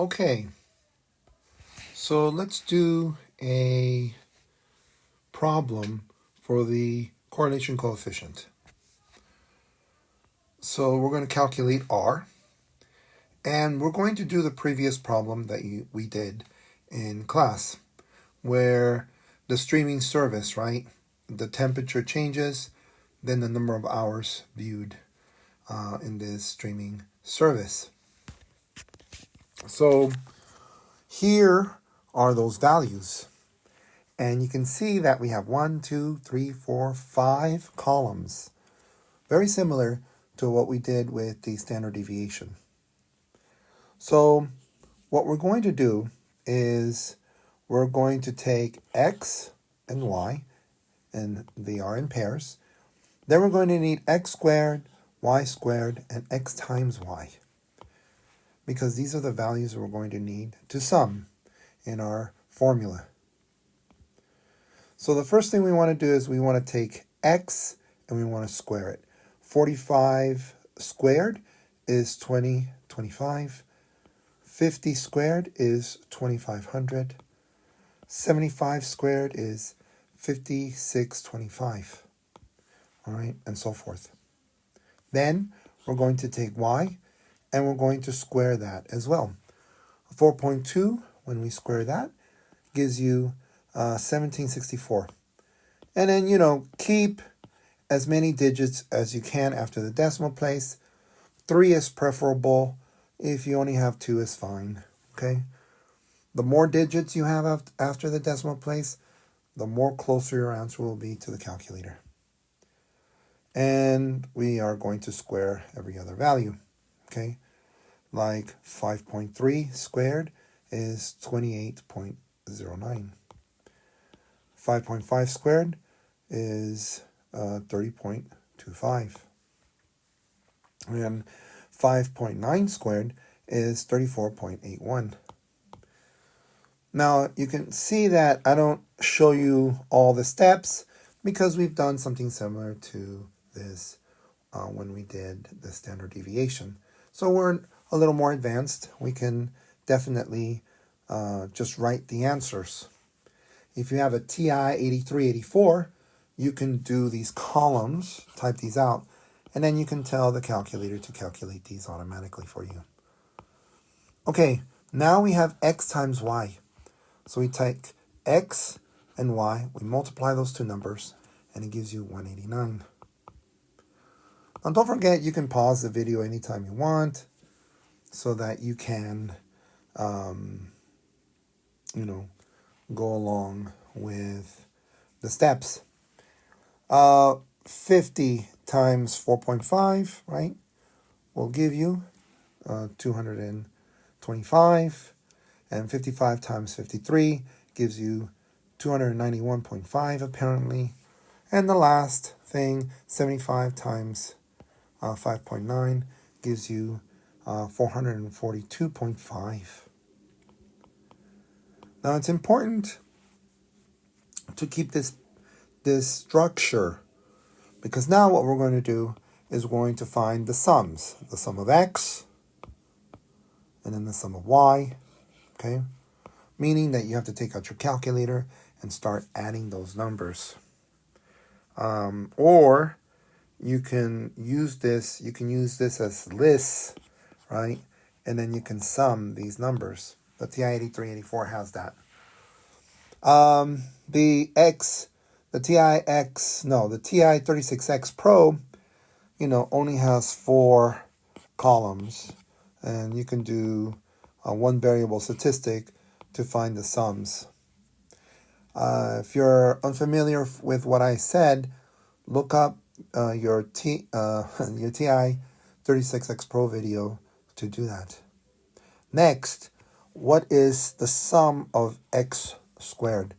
Okay, so let's do a problem for the correlation coefficient. So we're going to calculate R, and we're going to do the previous problem that we did in class, where the streaming service, right? The temperature changes, then the number of hours viewed in this streaming service. So here are those values. And you can see that we have 1, 2, 3, 4, 5 columns. Very similar to what we did with the standard deviation. So what we're going to do is we're going to take x and y, and they are in pairs. Then we're going to need x squared, y squared, and x times y, because these are the values we're going to need to sum in our formula. So the first thing we want to do is we want to take x and we want to square it. 45 squared is 2025. 50 squared is 2500. 75 squared is 5625. All right, and so forth. Then we're going to take y and we're going to square that as well. 4.2, when we square that, gives you 1764. And then, keep as many digits as you can after the decimal place. 3 is preferable. If you only have 2 is fine, okay? The more digits you have after the decimal place, the more closer your answer will be to the calculator. And we are going to square every other value, okay? Like 5.3 squared is 28.09. 5.5 squared is 30.25. And 5.9 squared is 34.81. Now, you can see that I don't show you all the steps because we've done something similar to this when we did the standard deviation. So we're a little more advanced. We can definitely just write the answers. If you have a TI 8384, you can do these columns, type these out, and then you can tell the calculator to calculate these automatically for you. Okay, now we have x times y. So we take x and y, we multiply those two numbers, and it gives you 189. Now don't forget, you can pause the video anytime you want so that you can, go along with the steps. 50 times 4.5, right, will give you 225. And 55 times 53 gives you 291.5 apparently. And the last thing, 75 times 5.9 gives you 442.5. Now it's important to keep this structure, because now what we're going to do is we're going to find the sums. The sum of x and then the sum of y. Okay, meaning that you have to take out your calculator and start adding those numbers. Or you can use this. You can use this as lists, right? And then you can sum these numbers. The TI 8384 has that. The TI 36X Pro, only has 4 columns, and you can do one variable statistic to find the sums. If you're unfamiliar with what I said, look up your TI 36X Pro video to do that. Next, what is the sum of x squared?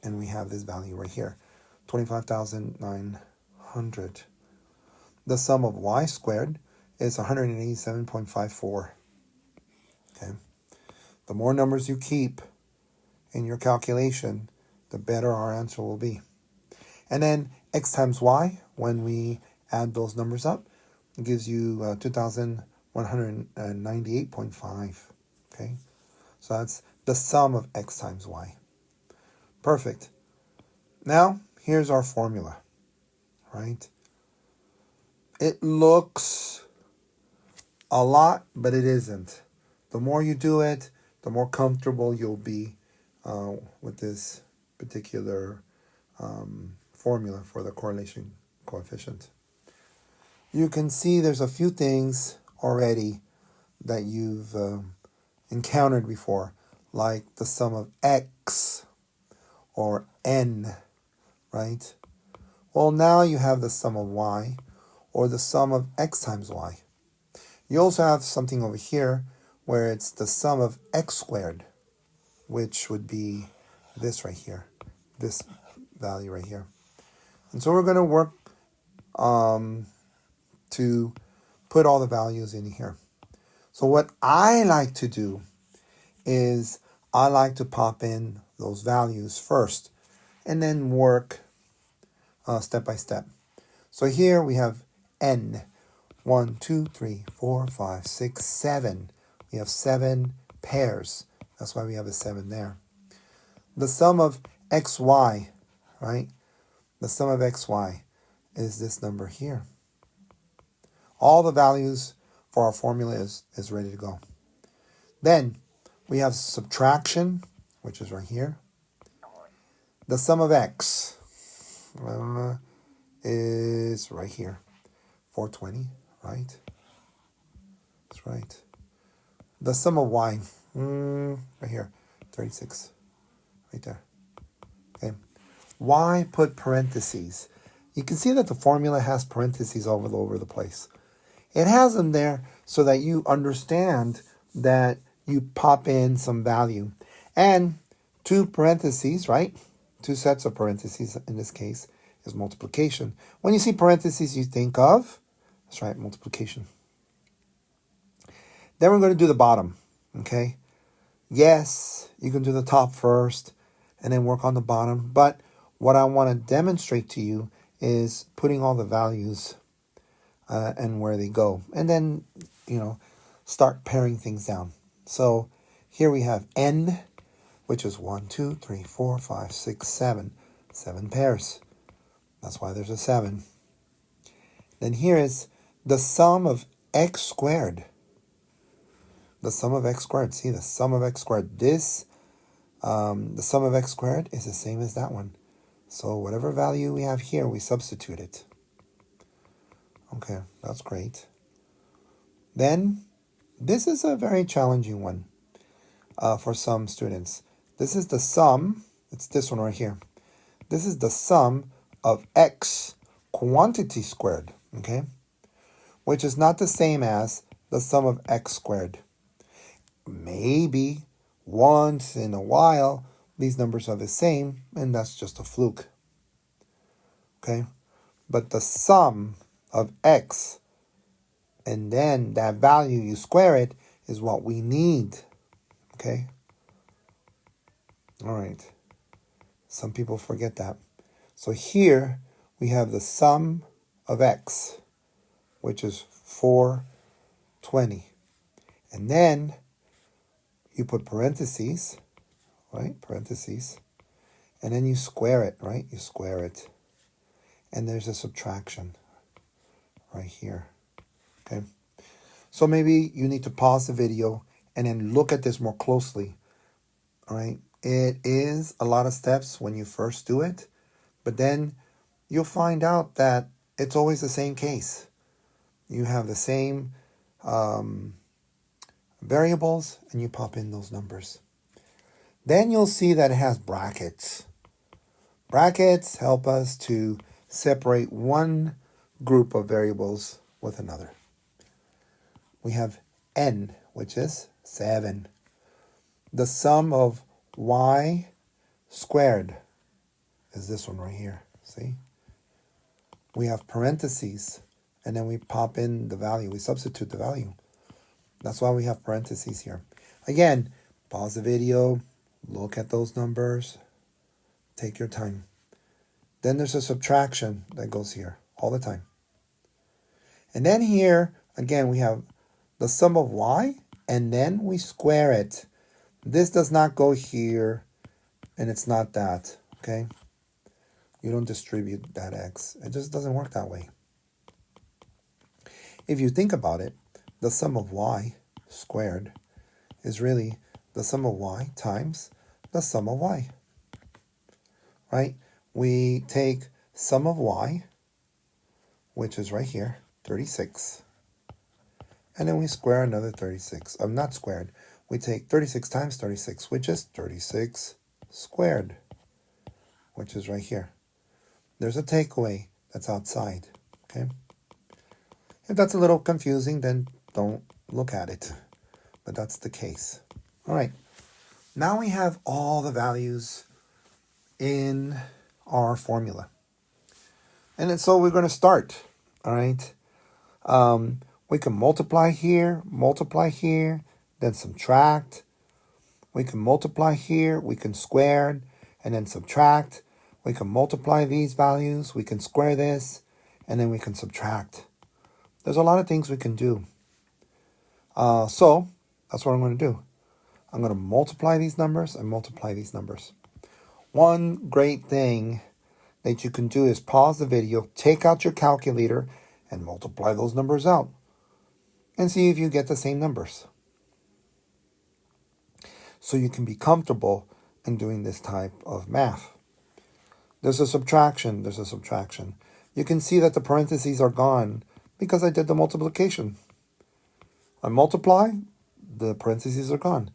And we have this value right here, 25,900. The sum of y squared is 187.54. Okay. The more numbers you keep in your calculation, the better our answer will be. And then x times y, when we add those numbers up, it gives you 2,198.5. Okay, So that's the sum of x times y. Perfect. Now, here's our formula, right? It looks a lot, but it isn't. The more you do it, the more comfortable you'll be with this particular formula for the correlation coefficient. You can see there's a few things already that you've encountered before, like the sum of x or n, right? Well, now you have the sum of y, or the sum of x times y. You also have something over here where it's the sum of x squared, which would be this right here, this value right here. And so we're going to work to put all the values in here. So what I like to do is I like to pop in those values first and then work step by step. So here we have n. 1, 2, 3, 4, 5, 6, 7. We have 7 pairs. That's why we have a 7 there. The sum of xy, right? The sum of xy is this number here. All the values for our formula is ready to go. Then we have subtraction, which is right here. The sum of x is right here, 420, right? That's right. The sum of y, right here, 36, right there. Okay. Why put parentheses? You can see that the formula has parentheses all over the place. It has them there so that you understand that you pop in some value. And 2 parentheses, right? 2 sets of parentheses in this case is multiplication. When you see parentheses, you think of, that's right, multiplication. Then we're going to do the bottom, okay? Yes, you can do the top first and then work on the bottom. But what I want to demonstrate to you is putting all the values and where they go. And then, start paring things down. So here we have n, which is 1, 2, 3, 4, 5, 6, 7. 7 pairs. That's why there's a 7. Then here is the sum of x squared. The sum of x squared. See, the sum of x squared. The sum of x squared is the same as that one. So whatever value we have here, we substitute it. Okay, that's great. Then, this is a very challenging one for some students. This is the sum, it's this one right here. This is the sum of x quantity squared, okay? Which is not the same as the sum of x squared. Maybe once in a while, these numbers are the same, and that's just a fluke, okay? But the sum of x, and then that value, you square it, is what we need, okay? All right. Some people forget that. So here we have the sum of x, which is 420. And then you put parentheses, right? Parentheses. And then you square it, right? You square it. And there's a subtraction right here. Okay. So maybe you need to pause the video and then look at this more closely. All right. It is a lot of steps when you first do it, but then you'll find out that it's always the same case. You have the same variables and you pop in those numbers. Then you'll see that it has brackets. Brackets help us to separate one group of variables with another. We have n, which is 7. The sum of y squared is this one right here. See? We have parentheses, and then we pop in the value. We substitute the value. That's why we have parentheses here. Again, pause the video, look at those numbers, take your time. Then there's a subtraction that goes here all the time. And then here, again, we have the sum of y, and then we square it. This does not go here, and it's not that, okay? You don't distribute that x. It just doesn't work that way. If you think about it, the sum of y squared is really the sum of y times the sum of y, right? We take sum of y, which is right here, 36, and then we square another 36. Not squared. We take 36 times 36, which is 36 squared, which is right here. There's a takeaway that's outside, okay? If that's a little confusing, then don't look at it. But that's the case. All right. Now we have all the values in our formula. And then, so we're going to start, all right? We can multiply here, then subtract. We can multiply here, we can square, and then subtract. We can multiply these values, we can square this, and then we can subtract. There's a lot of things we can do. So that's what I'm going to do. I'm going to multiply these numbers and multiply these numbers. One great thing that you can do is pause the video, take out your calculator, and multiply those numbers out. And see if you get the same numbers. So you can be comfortable in doing this type of math. There's a subtraction. You can see that the parentheses are gone because I did the multiplication. I multiply, the parentheses are gone.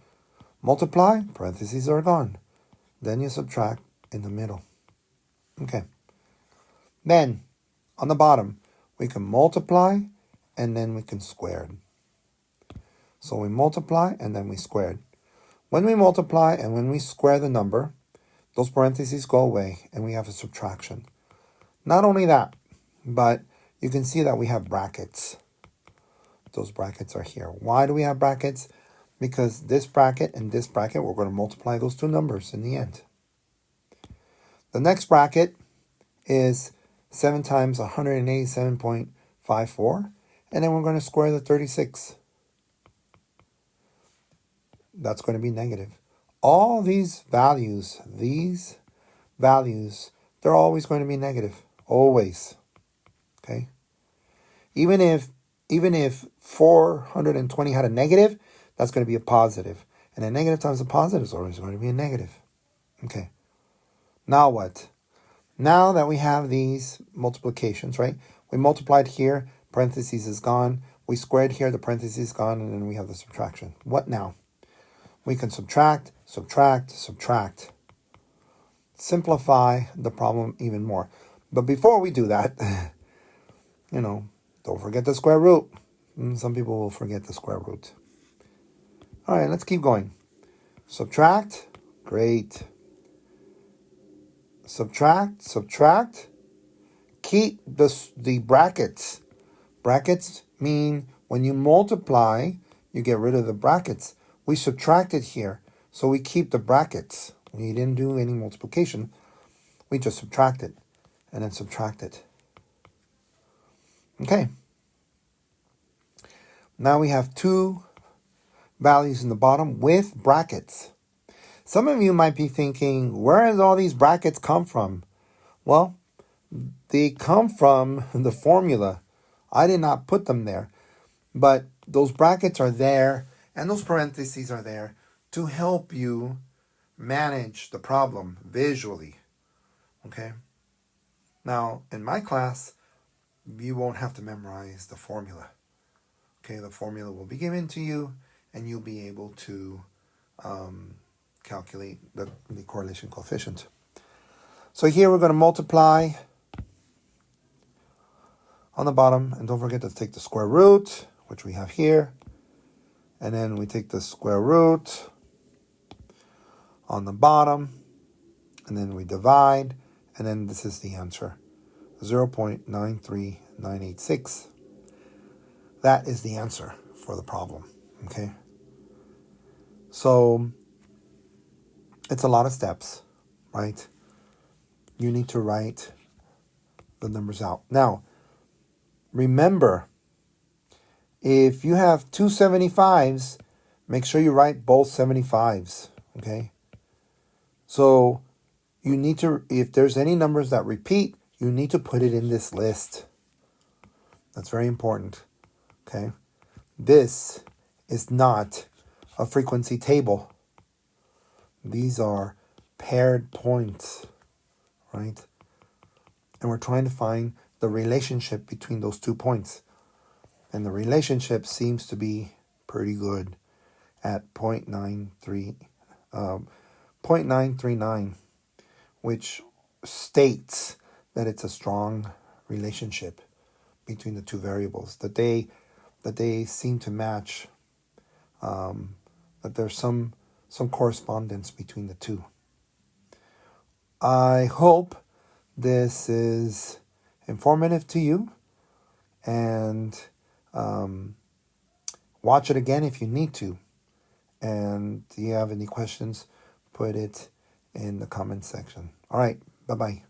Multiply, parentheses are gone. Then you subtract in the middle. Okay. Then, on the bottom, we can multiply and then we can square. So we multiply and then we square. When we multiply and when we square the number, those parentheses go away and we have a subtraction. Not only that, but you can see that we have brackets. Those brackets are here. Why do we have brackets? Because this bracket and this bracket, we're going to multiply those two numbers in the end. The next bracket is 7 times 187.54, and then we're going to square the 36. That's going to be negative. All these values, they're always going to be negative. Always. Okay? Even if 420 had a negative, that's going to be a positive. And a negative times a positive is always going to be a negative. Okay. Now what? Now that we have these multiplications, right? We multiplied here, parentheses is gone. We squared here, the parentheses is gone, and then we have the subtraction. What now? We can subtract. Simplify the problem even more. But before we do that, don't forget the square root. Some people will forget the square root. All right, let's keep going. Subtract. Great. Subtract. Keep the brackets. Brackets mean when you multiply, you get rid of the brackets. We subtracted here, so we keep the brackets. We didn't do any multiplication. We just subtracted and then subtracted. Okay. Now we have two values in the bottom with brackets. Some of you might be thinking, where does all these brackets come from? Well, they come from the formula. I did not put them there, but those brackets are there and those parentheses are there to help you manage the problem visually. Okay? Now, in my class, you won't have to memorize the formula. Okay, the formula will be given to you and you'll be able to calculate the correlation coefficient. So here we're going to multiply on the bottom, and don't forget to take the square root, which we have here, and then we take the square root on the bottom, and then we divide, and then this is the answer, 0.93986. That is the answer for the problem, okay? So it's a lot of steps, right? You need to write the numbers out. Now, remember, if you have two 75s, make sure you write both 75s, okay? So you need to, if there's any numbers that repeat, you need to put it in this list. That's very important, okay? This is not a frequency table. These are paired points, right? And we're trying to find the relationship between those 2 points. And the relationship seems to be pretty good at 0.939, which states that it's a strong relationship between the 2 variables, that they seem to match, that there's some correspondence between the 2. I hope this is informative to you, and watch it again if you need to. And do you have any questions, put it in the comment section. All right, bye-bye.